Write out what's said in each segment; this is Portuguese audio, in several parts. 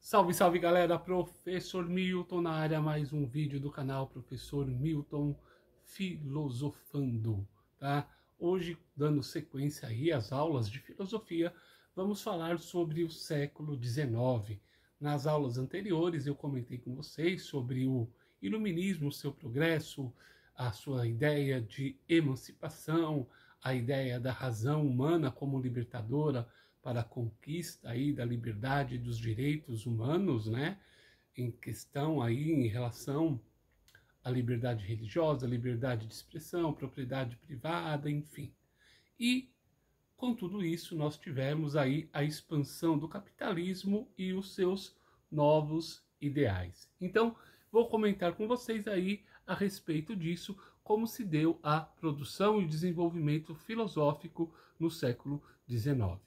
Salve, salve galera, Professor Milton na área, mais um vídeo do canal Professor Milton Filosofando, tá? Hoje, dando sequência aí às aulas de filosofia, vamos falar sobre o século XIX. Nas aulas anteriores eu comentei com vocês sobre o iluminismo, seu progresso, a sua ideia de emancipação, a ideia da razão humana como libertadora, para a conquista aí da liberdade e dos direitos humanos, né? Em questão aí em relação à liberdade religiosa, liberdade de expressão, propriedade privada, enfim. E com tudo isso nós tivemos aí a expansão do capitalismo e os seus novos ideais. Então, vou comentar com vocês aí a respeito disso, como se deu a produção e desenvolvimento filosófico no século XIX.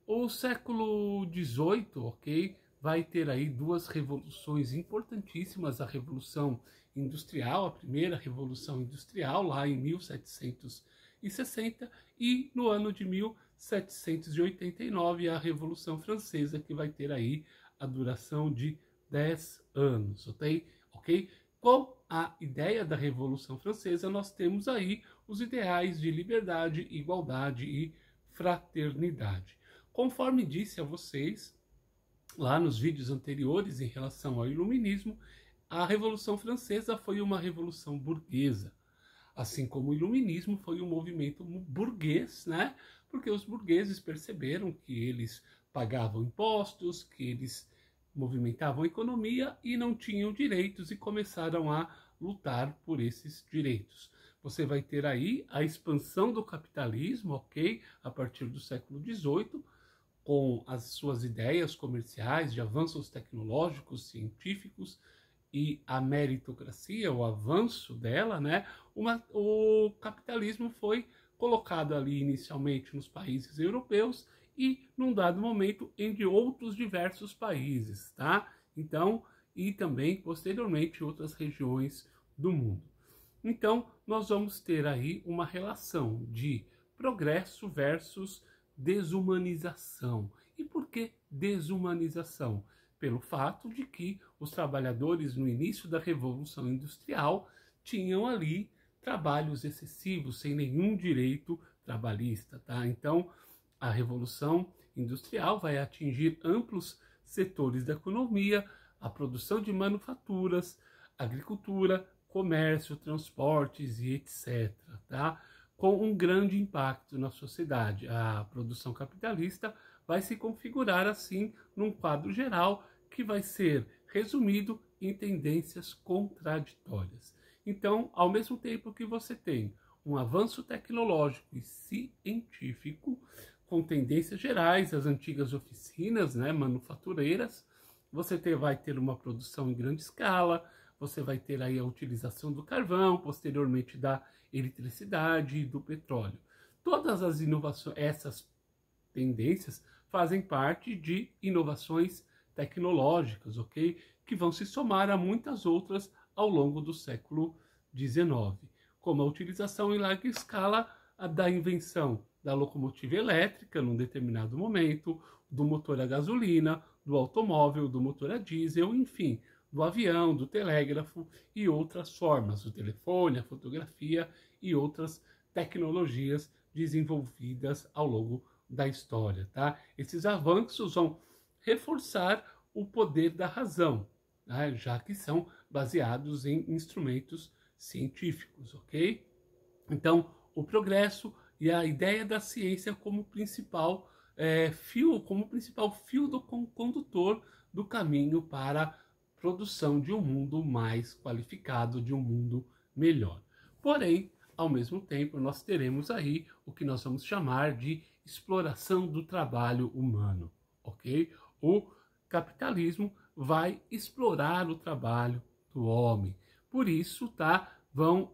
O século XVIII, ok, vai ter aí duas revoluções importantíssimas, a Revolução Industrial, a primeira Revolução Industrial, lá em 1760, e no ano de 1789, a Revolução Francesa, que vai ter aí a duração de 10 anos, ok? Com a ideia da Revolução Francesa, nós temos aí os ideais de liberdade, igualdade e fraternidade. Conforme disse a vocês, lá nos vídeos anteriores em relação ao iluminismo, a Revolução Francesa foi uma revolução burguesa. Assim como o iluminismo foi um movimento burguês, né? Porque os burgueses perceberam que eles pagavam impostos, que eles movimentavam a economia e não tinham direitos e começaram a lutar por esses direitos. Você vai ter aí a expansão do capitalismo, ok? A partir do século XVIII, com as suas ideias comerciais de avanços tecnológicos, científicos e a meritocracia, o avanço dela, né? O capitalismo foi colocado ali inicialmente nos países europeus e, num dado momento, em outros diversos países, tá? Então, e também, posteriormente, outras regiões do mundo. Então, nós vamos ter aí uma relação de progresso versus desumanização. E por que desumanização? Pelo fato de que os trabalhadores no início da Revolução Industrial tinham ali trabalhos excessivos, sem nenhum direito trabalhista, tá? Então, a Revolução Industrial vai atingir amplos setores da economia, a produção de manufaturas, agricultura, comércio, transportes e etc., tá? Com um grande impacto na sociedade. A produção capitalista vai se configurar assim num quadro geral que vai ser resumido em tendências contraditórias. Então, ao mesmo tempo que você tem um avanço tecnológico e científico com tendências gerais, as antigas oficinas, né, manufatureiras, você vai ter uma produção em grande escala, você vai ter aí a utilização do carvão, posteriormente da eletricidade e do petróleo. Todas as inovações, essas tendências fazem parte de inovações tecnológicas, ok? Que vão se somar a muitas outras ao longo do século XIX, como a utilização em larga escala da invenção da locomotiva elétrica num determinado momento, do motor a gasolina, do automóvel, do motor a diesel, enfim, do avião, do telégrafo e outras formas, do telefone, a fotografia e outras tecnologias desenvolvidas ao longo da história, tá? Esses avanços vão reforçar o poder da razão, né? Já que são baseados em instrumentos científicos, ok? Então, o progresso e a ideia da ciência como principal fio do condutor do caminho para a produção de um mundo mais qualificado, de um mundo melhor. Porém, ao mesmo tempo, nós teremos aí o que nós vamos chamar de exploração do trabalho humano, ok? O capitalismo vai explorar o trabalho do homem. Por isso, tá? Vão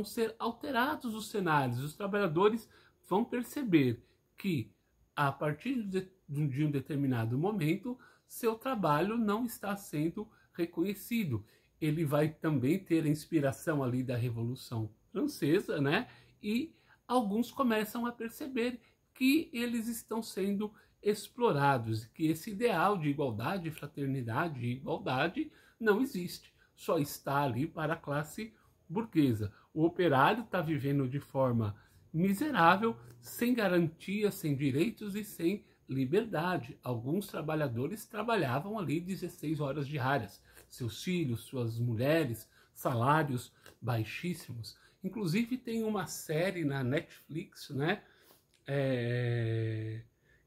ser alterados os cenários. Os trabalhadores vão perceber que, a partir de um determinado momento, seu trabalho não está sendo reconhecido. Ele vai também ter a inspiração ali da Revolução Francesa, né? E alguns começam a perceber que eles estão sendo explorados, e que esse ideal de igualdade, fraternidade e igualdade não existe, só está ali para a classe burguesa. O operário está vivendo de forma miserável, sem garantias, sem direitos e sem liberdade. Alguns trabalhadores trabalhavam ali 16 horas diárias, seus filhos, suas mulheres, salários baixíssimos. Inclusive tem uma série na Netflix, né,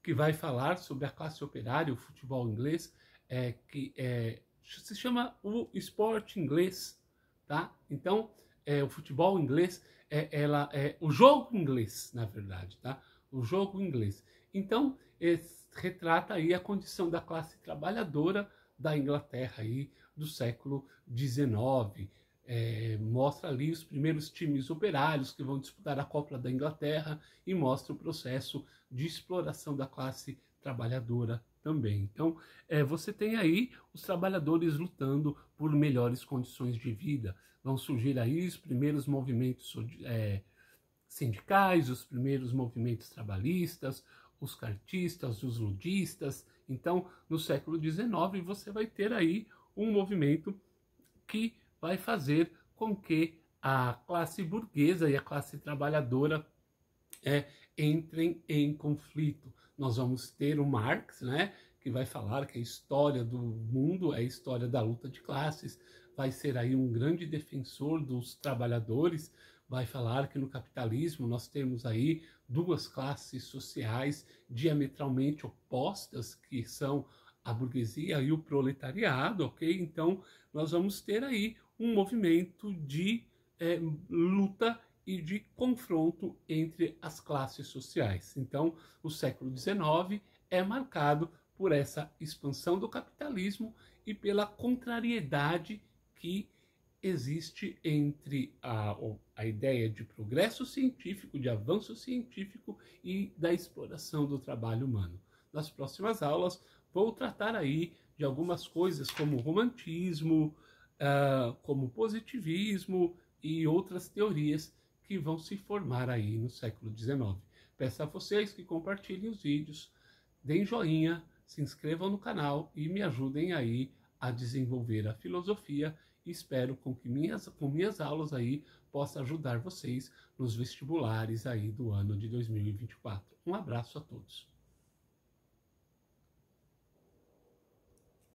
que vai falar sobre a classe operária, o futebol inglês, se chama o esporte inglês, tá? Então, o futebol inglês o jogo inglês, na verdade, tá? O jogo inglês. Então, retrata aí a condição da classe trabalhadora da Inglaterra aí do século XIX. Mostra ali os primeiros times operários que vão disputar a Copa da Inglaterra e mostra o processo de exploração da classe trabalhadora também. Então, você tem aí os trabalhadores lutando por melhores condições de vida. Vão surgir aí os primeiros movimentos sindicais, os primeiros movimentos trabalhistas, os cartistas, os ludistas. Então, no século XIX, você vai ter aí um movimento que vai fazer com que a classe burguesa e a classe trabalhadora entrem em conflito. Nós vamos ter o Marx, né, que vai falar que a história do mundo é a história da luta de classes, vai ser aí um grande defensor dos trabalhadores, vai falar que no capitalismo nós temos aí duas classes sociais diametralmente opostas, que são a burguesia e o proletariado, ok? Então, nós vamos ter aí um movimento de luta e de confronto entre as classes sociais. Então, o século XIX é marcado por essa expansão do capitalismo e pela contrariedade que existe entre a ideia de progresso científico, de avanço científico e da exploração do trabalho humano. Nas próximas aulas, vou tratar aí de algumas coisas como romantismo, como positivismo e outras teorias que vão se formar aí no século XIX. Peço a vocês que compartilhem os vídeos, deem joinha, se inscrevam no canal e me ajudem aí a desenvolver a filosofia. Espero com minhas aulas aí possa ajudar vocês nos vestibulares aí do ano de 2024. Um abraço a todos.